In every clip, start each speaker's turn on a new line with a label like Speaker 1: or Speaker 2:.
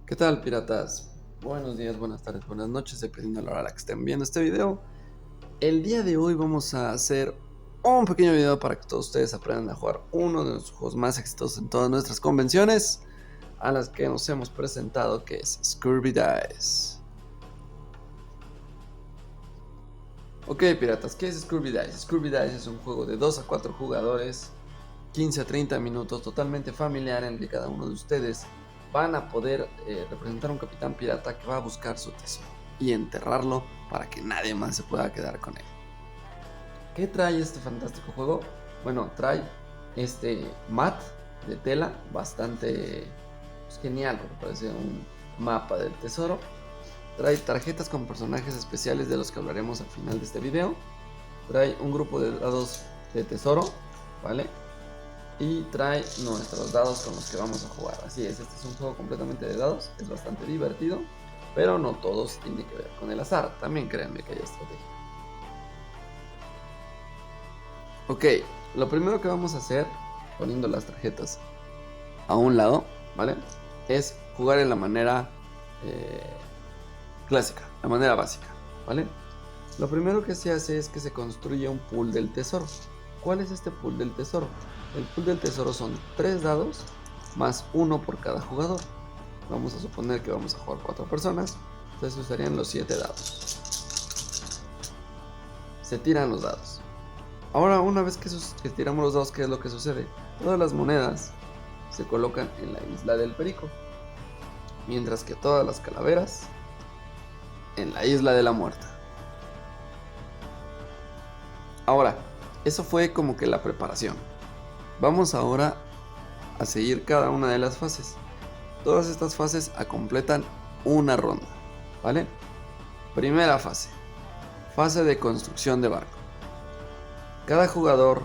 Speaker 1: ¿Qué tal, piratas? Buenos días, buenas tardes, buenas noches, dependiendo de la hora a la que estén viendo este video. El día de hoy vamos a hacer un pequeño video para que todos ustedes aprendan a jugar uno de los juegos más exitosos en todas nuestras convenciones a las que nos hemos presentado, que es Scurvy Dice. Ok, piratas, ¿qué es Scurvy Dice? Scurvy Dice es un juego de 2 a 4 jugadores, 15 a 30 minutos, totalmente familiar, en el que cada uno de ustedes van a poder representar a un capitán pirata que va a buscar su tesoro y enterrarlo para que nadie más se pueda quedar con él. ¿Qué trae este fantástico juego? Bueno, trae este mat de tela bastante genial, porque parece un mapa del tesoro. Trae tarjetas con personajes especiales de los que hablaremos al final de este video. Trae un grupo de dados de tesoro, ¿vale? Y trae nuestros dados con los que vamos a jugar. Así es, este es un juego completamente de dados, es bastante divertido, pero no todos tienen que ver con el azar, también créanme que hay estrategia. Ok, lo primero que vamos a hacer, poniendo las tarjetas a un lado, ¿vale? Es jugar en la manera clásica, la manera básica, ¿vale? Lo primero que se hace es que se construye un pool del tesoro. ¿Cuál es este pool del tesoro? El pool del tesoro son 3 dados más 1 por cada jugador. Vamos a suponer que vamos a jugar 4 personas, entonces usarían los 7 dados. Se tiran los dados. Ahora, una vez que tiramos los dados, ¿qué es lo que sucede? Todas las monedas se colocan en la isla del perico, mientras que todas las calaveras en la isla de la muerta. Ahora, eso fue como que la preparación. Vamos ahora a seguir cada una de las fases. Todas estas fases completan una ronda, ¿vale? Primera fase. Fase de construcción de barco. Cada jugador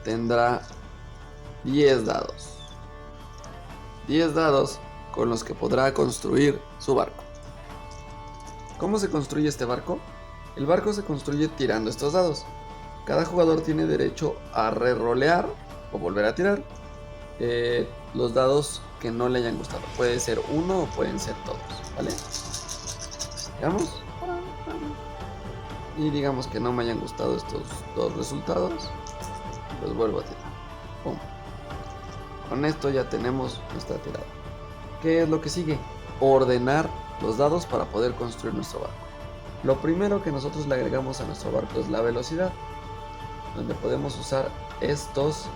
Speaker 1: tendrá 10 dados. 10 dados con los que podrá construir su barco. ¿Cómo se construye este barco? El barco se construye tirando estos dados. Cada jugador tiene derecho a rerolear o volver a tirar los dados que no le hayan gustado. Puede ser uno o pueden ser todos, ¿vale? Digamos. Y digamos que no me hayan gustado estos dos resultados. Los vuelvo a tirar. ¡Pum! Con esto ya tenemos nuestra tirada. ¿Qué es lo que sigue? Ordenar los dados para poder construir nuestro barco. Lo primero que nosotros le agregamos a nuestro barco es la velocidad, donde podemos usar estos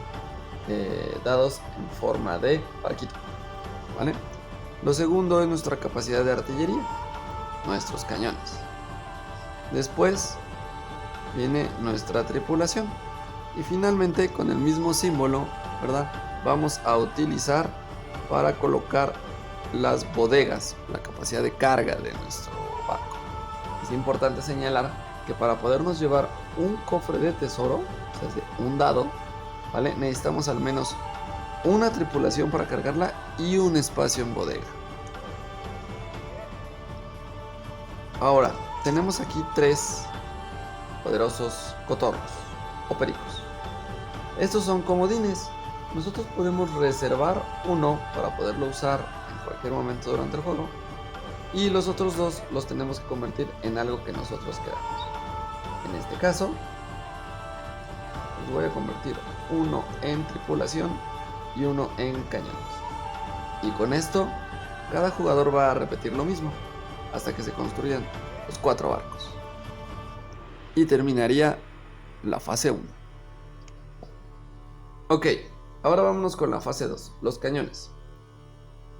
Speaker 1: dados en forma de barquito, ¿vale? Lo segundo es nuestra capacidad de artillería, nuestros cañones. Después viene nuestra tripulación y finalmente, con el mismo símbolo, ¿verdad?, vamos a utilizar para colocar las bodegas, la capacidad de carga de nuestro barco. Es importante señalar que para podernos llevar un cofre de tesoro, o sea, un dado, ¿vale?, necesitamos al menos una tripulación para cargarla y un espacio en bodega. Ahora, tenemos aquí 3 poderosos cotorros o pericos. Estos son comodines. Nosotros podemos reservar uno para poderlo usar en cualquier momento durante el juego, y los otros 2 los tenemos que convertir en algo que nosotros queramos. En este caso, voy a convertir uno en tripulación y uno en cañones. Y con esto, cada jugador va a repetir lo mismo hasta que se construyan los 4 barcos. Y terminaría la fase 1. Ok, ahora vámonos con la fase 2, los cañones.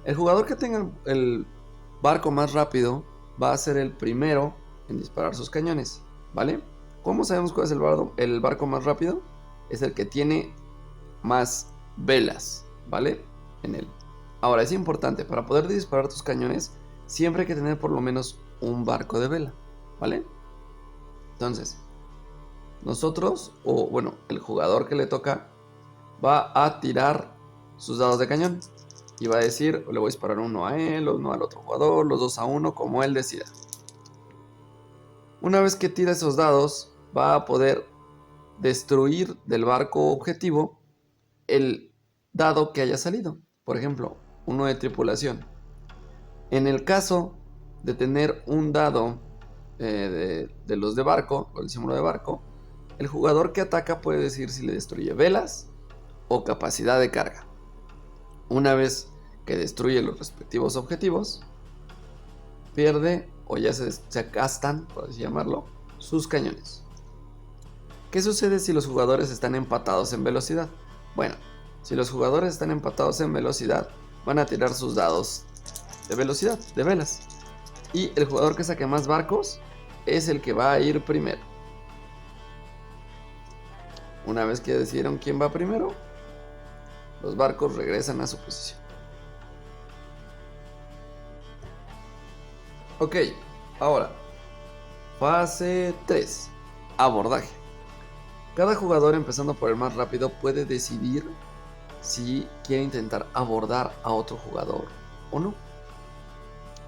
Speaker 1: El jugador que tenga el barco más rápido va a ser el primero en disparar sus cañones, ¿vale? ¿Cómo sabemos cuál es el barco más rápido? Es el que tiene más velas, ¿vale?, en él. Ahora, es importante, para poder disparar tus cañones, siempre hay que tener por lo menos un barco de vela, ¿vale? Entonces, nosotros, o bueno, el jugador que le toca, va a tirar sus dados de cañón. y va a decir, le voy a disparar uno a él, uno al otro jugador, los dos a uno, como él decida. Una vez que tira esos dados, va a poder destruir del barco objetivo el dado que haya salido. Por ejemplo, uno de tripulación. En el caso de tener un dado de los de barco, o el símbolo de barco, el jugador que ataca puede decir si le destruye velas o capacidad de carga. Una vez que destruye los respectivos objetivos, pierde o ya se gastan, por así llamarlo, sus cañones. ¿Qué sucede si los jugadores están empatados en velocidad? Bueno, si los jugadores están empatados en velocidad, van a tirar sus dados de velocidad, de velas. Y el jugador que saque más barcos es el que va a ir primero. Una vez que decidieron quién va primero, los barcos regresan a su posición. Ok, ahora, fase 3, abordaje. Cada jugador, empezando por el más rápido, puede decidir si quiere intentar abordar a otro jugador o no.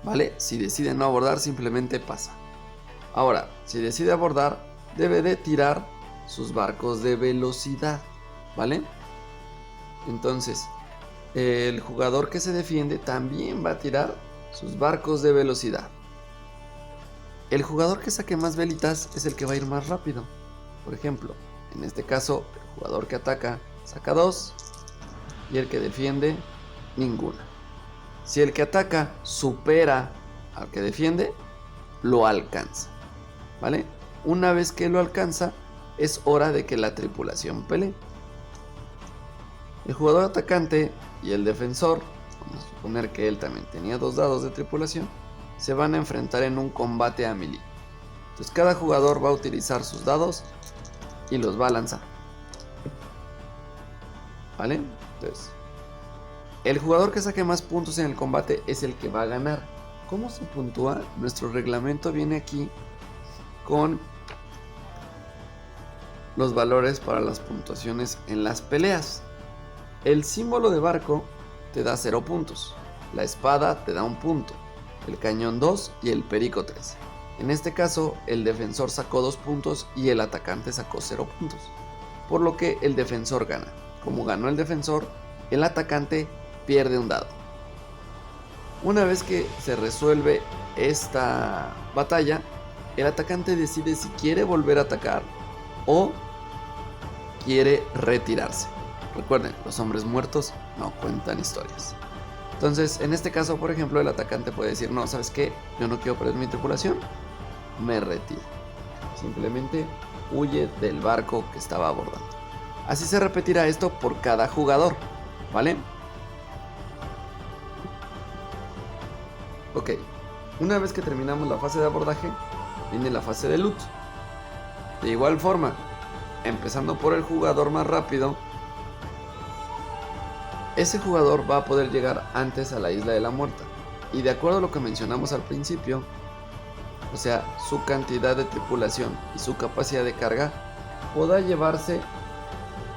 Speaker 1: ¿Vale? Si decide no abordar, simplemente pasa. Ahora, si decide abordar, debe de tirar sus barcos de velocidad, ¿vale? Entonces, el jugador que se defiende también va a tirar sus barcos de velocidad. El jugador que saque más velitas es el que va a ir más rápido. Por ejemplo, en este caso, el jugador que ataca saca 2 y el que defiende ninguna. Si el que ataca supera al que defiende, lo alcanza, ¿vale? Una vez que lo alcanza, es hora de que la tripulación pelee. El jugador atacante y el defensor, vamos a suponer que él también tenía 2 dados de tripulación, se van a enfrentar en un combate a melee. Entonces cada jugador va a utilizar sus dados y los va a lanzar, ¿vale? Entonces, el jugador que saque más puntos en el combate es el que va a ganar. ¿Cómo se puntúa? Nuestro reglamento viene aquí con los valores para las puntuaciones en las peleas. El símbolo de barco te da 0 puntos, la espada te da 1 punto, el cañón 2 y el perico 3. En este caso, el defensor sacó 2 puntos y el atacante sacó 0 puntos, por lo que el defensor gana. Como ganó el defensor, el atacante pierde un dado. Una vez que se resuelve esta batalla, el atacante decide si quiere volver a atacar o quiere retirarse. Recuerden, los hombres muertos no cuentan historias. Entonces, en este caso, por ejemplo, el atacante puede decir, no, ¿sabes qué? Yo no quiero perder mi tripulación, me retiro. Simplemente huye del barco que estaba abordando. Así se repetirá esto por cada jugador, ¿vale? Ok, una vez que terminamos la fase de abordaje, viene la fase de loot. De igual forma, empezando por el jugador más rápido, ese jugador va a poder llegar antes a la Isla de la Muerta. Y de acuerdo a lo que mencionamos al principio, o sea, su cantidad de tripulación y su capacidad de carga, podrá llevarse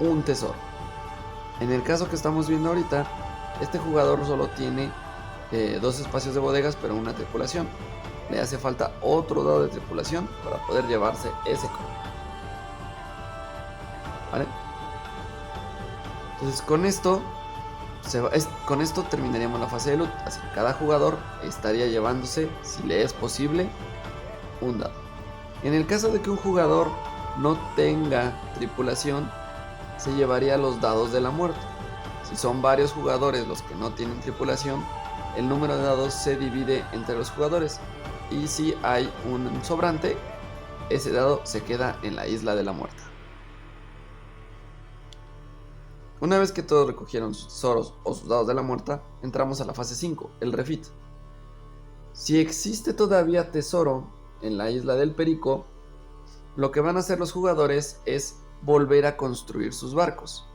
Speaker 1: un tesoro. En el caso que estamos viendo ahorita, este jugador solo tiene 2 espacios de bodegas, pero una tripulación. Le hace falta otro dado de tripulación para poder llevarse ese cofre, ¿vale? Entonces con esto terminaríamos la fase de loot. Así que cada jugador estaría llevándose, si le es posible, un dado. En el caso de que un jugador no tenga tripulación, se llevaría los dados de la muerte. Si son varios jugadores los que no tienen tripulación, el número de dados se divide entre los jugadores. Y si hay un sobrante, ese dado se queda en la Isla de la Muerte. Una vez que todos recogieron sus tesoros o sus dados de la muerte, entramos a la fase 5, el refit. Si existe todavía tesoro en la Isla del Perico, lo que van a hacer los jugadores es volver a construir sus barcos.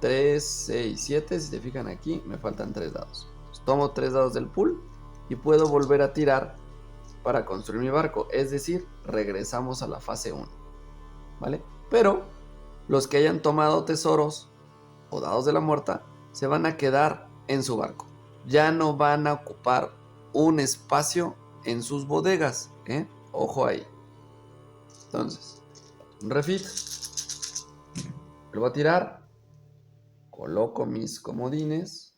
Speaker 1: 3, 6, 7, si se fijan aquí, me faltan 3 dados. Entonces, tomo 3 dados del pool y puedo volver a tirar para construir mi barco. Es decir, regresamos a la fase 1, ¿vale? Pero los que hayan tomado tesoros o dados de la muerta se van a quedar en su barco. Ya no van a ocupar un espacio en sus bodegas, ¿eh? Ojo ahí. Entonces, un refit. Lo voy a tirar. Coloco mis comodines.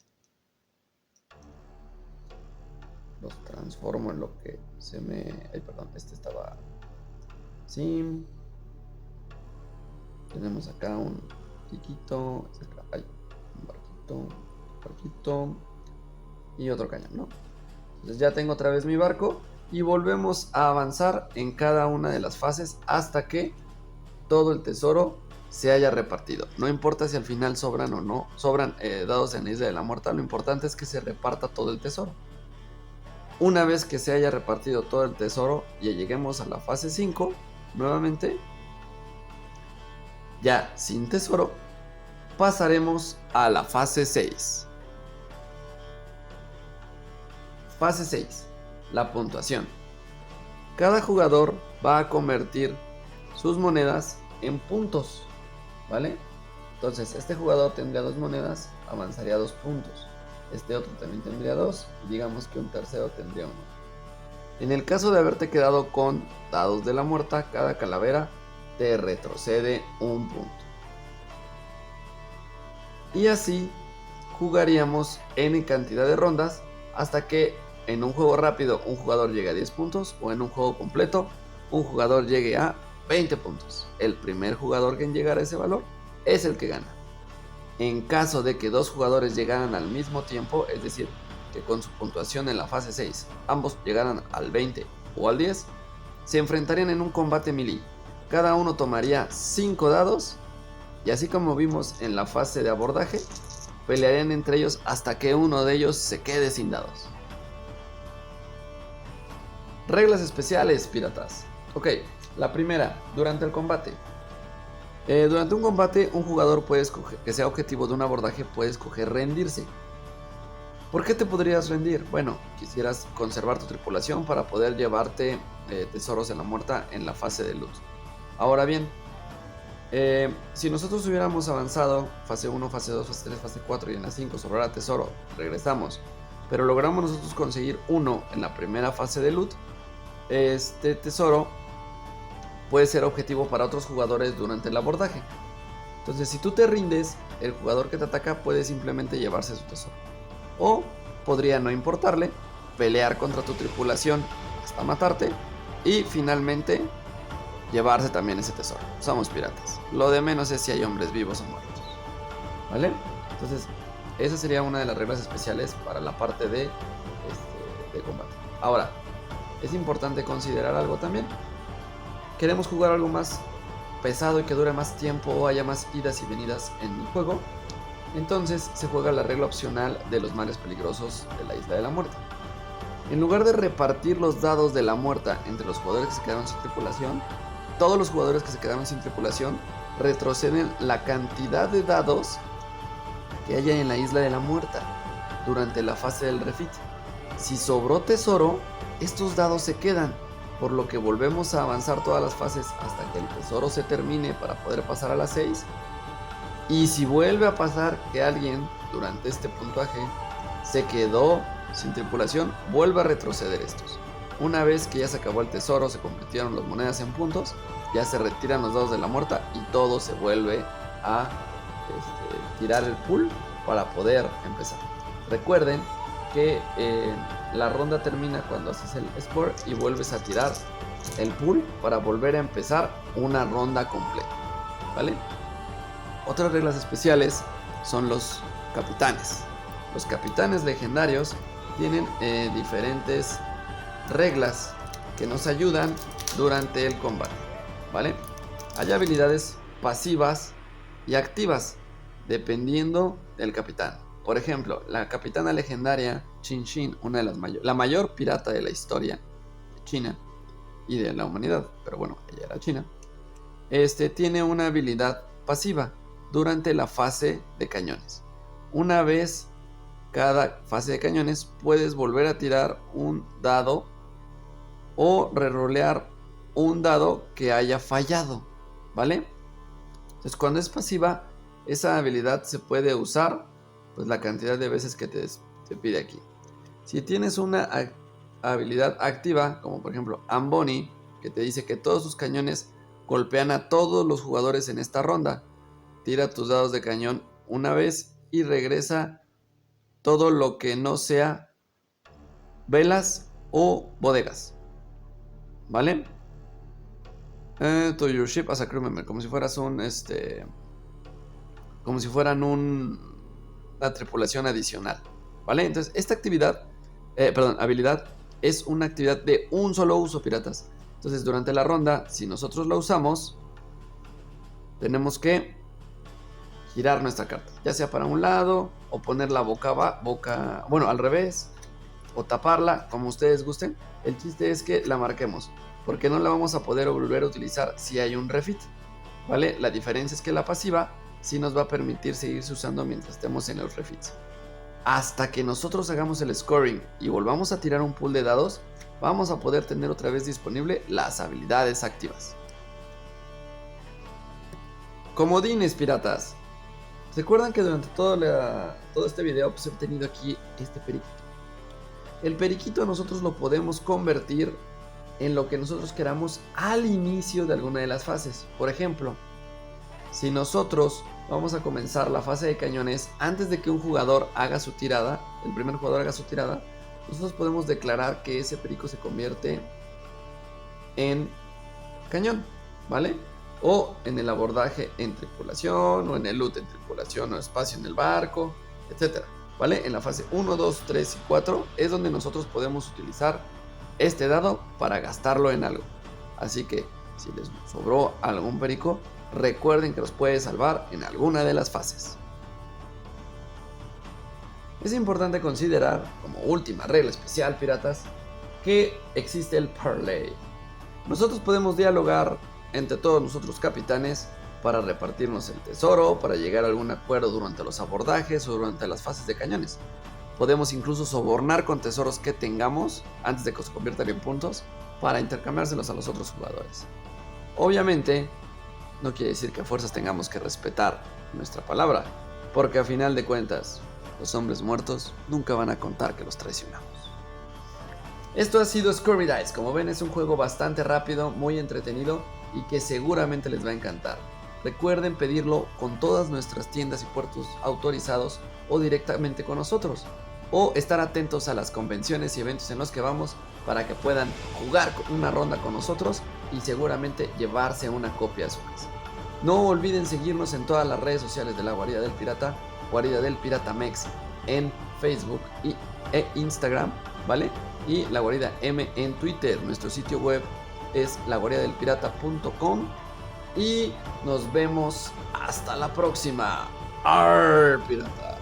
Speaker 1: Los transformo en lo que se me... Ay, perdón, este estaba... Sí. Tenemos acá un piquito. Ay, un barquito. Y otro cañón, ¿no? Entonces ya tengo otra vez mi barco. Y volvemos a avanzar en cada una de las fases hasta que todo el tesoro se haya repartido. No importa si al final sobran o no, sobran dados en la Isla de la Muerta, lo importante es que se reparta todo el tesoro. Una vez que se haya repartido todo el tesoro y lleguemos a la fase 5, nuevamente, ya sin tesoro, pasaremos a la fase 6. Fase 6. La puntuación. Cada jugador va a convertir sus monedas en puntos, ¿vale? Entonces, este jugador tendría 2 monedas, avanzaría 2 puntos. Este otro también tendría 2, y digamos que un tercero tendría 1. En el caso de haberte quedado con dados de la muerta, cada calavera te retrocede un punto. Y así jugaríamos N cantidad de rondas hasta que en un juego rápido un jugador llegue a 10 puntos o en un juego completo un jugador llegue a 20 puntos. El primer jugador que llegara a ese valor es el que gana. En caso de que 2 jugadores llegaran al mismo tiempo, es decir, que con su puntuación en la fase 6 ambos llegaran al 20 o al 10, se enfrentarían en un combate melee. Cada uno tomaría 5 dados y así como vimos en la fase de abordaje, pelearían entre ellos hasta que uno de ellos se quede sin dados. Reglas especiales, piratas. Ok, la primera, durante el combate. Durante un combate, un jugador puede escoger, que sea objetivo de un abordaje, puede escoger rendirse. ¿Por qué te podrías rendir? Bueno, quisieras conservar tu tripulación para poder llevarte tesoros de la muerta en la fase de luz. Ahora bien, si nosotros hubiéramos avanzado fase 1, fase 2, fase 3, fase 4 y en la 5 sobrar tesoro, regresamos, pero logramos nosotros conseguir 1 en la primera fase de loot, este tesoro puede ser objetivo para otros jugadores durante el abordaje. Entonces, si tú te rindes, el jugador que te ataca puede simplemente llevarse su tesoro. O podría no importarle, pelear contra tu tripulación hasta matarte y finalmente llevarse también ese tesoro. Somos piratas. Lo de menos es si hay hombres vivos o muertos. ¿Vale? Entonces, esa sería una de las reglas especiales para la parte de combate. Ahora, es importante considerar algo también. Queremos jugar algo más pesado y que dure más tiempo o haya más idas y venidas en el juego. Entonces se juega la regla opcional de los mares peligrosos de la Isla de la Muerte. En lugar de repartir los dados de la muerta entre los jugadores que se quedaron sin tripulación, todos los jugadores que se quedaron sin tripulación retroceden la cantidad de dados que haya en la Isla de la Muerta durante la fase del refit. Si sobró tesoro, estos dados se quedan, por lo que volvemos a avanzar todas las fases hasta que el tesoro se termine para poder pasar a las 6. Y si vuelve a pasar que alguien durante este puntaje se quedó sin tripulación, vuelve a retroceder estos. Una vez que ya se acabó el tesoro, se convirtieron las monedas en puntos, ya se retiran los dados de la muerta y todo se vuelve a tirar el pool para poder empezar. Recuerden que la ronda termina cuando haces el score y vuelves a tirar el pool para volver a empezar una ronda completa, ¿vale? Otras reglas especiales son los capitanes. Los capitanes legendarios tienen diferentes reglas que nos ayudan durante el combate, ¿vale? Hay habilidades pasivas y activas dependiendo del capitán. Por ejemplo, la capitana legendaria Qin Shi, una de las la mayor pirata de la historia de China y de la humanidad, pero bueno, ella era china, tiene una habilidad pasiva durante la fase de cañones. Una vez cada fase de cañones puedes volver a tirar un dado o rerolear un dado que haya fallado, ¿vale? Entonces, cuando es pasiva, esa habilidad se puede usar pues la cantidad de veces que te pide aquí. Si tienes una habilidad activa, como por ejemplo Amboni, que te dice que todos sus cañones golpean a todos los jugadores en esta ronda, tira tus dados de cañón una vez y regresa todo lo que no sea velas o bodegas. ¿Vale? To your ship as a crew member, como si fueras como si fueran una tripulación adicional. ¿Vale? Entonces, esta habilidad es una actividad de un solo uso, piratas. Entonces, durante la ronda, si nosotros la usamos, tenemos que girar nuestra carta, ya sea para un lado o ponerla bueno, al revés, o taparla, como ustedes gusten. El chiste es que la marquemos, porque no la vamos a poder volver a utilizar si hay un refit, ¿vale? La diferencia es que la pasiva sí nos va a permitir seguirse usando mientras estemos en los refits. Hasta que nosotros hagamos el scoring y volvamos a tirar un pool de dados, vamos a poder tener otra vez disponible las habilidades activas. Comodines, piratas. ¿Recuerdan que durante todo este video pues he tenido aquí este periquito? El periquito nosotros lo podemos convertir en lo que nosotros queramos al inicio de alguna de las fases. Por ejemplo, si nosotros vamos a comenzar la fase de cañones antes de que un jugador haga su tirada, el primer jugador haga su tirada, nosotros podemos declarar que ese perico se convierte en cañón, ¿vale? O en el abordaje en tripulación, o en el loot en tripulación, o espacio en el barco, etc. ¿Vale? En la fase 1, 2, 3 y 4 es donde nosotros podemos utilizar este dado para gastarlo en algo. Así que si les sobró algún perico, recuerden que los puede salvar en alguna de las fases. Es importante considerar, como última regla especial, piratas, que existe el parlay. Nosotros podemos dialogar entre todos nosotros capitanes para repartirnos el tesoro, para llegar a algún acuerdo durante los abordajes o durante las fases de cañones. Podemos incluso sobornar con tesoros que tengamos antes de que se conviertan en puntos para intercambiárselos a los otros jugadores. Obviamente, no quiere decir que a fuerzas tengamos que respetar nuestra palabra, porque a final de cuentas, los hombres muertos nunca van a contar que los traicionamos. Esto ha sido Scurvy Dice. Como ven, es un juego bastante rápido, muy entretenido y que seguramente les va a encantar. Recuerden pedirlo con todas nuestras tiendas y puertos autorizados o directamente con nosotros, o estar atentos a las convenciones y eventos en los que vamos para que puedan jugar una ronda con nosotros y seguramente llevarse una copia a su casa. No olviden seguirnos en todas las redes sociales de la Guarida del Pirata, Guarida del Pirata Mex en Facebook e Instagram, ¿vale? Y la Guarida M en Twitter. Nuestro sitio web es laguaridadelpirata.com y nos vemos hasta la próxima. ¡Arr, pirata!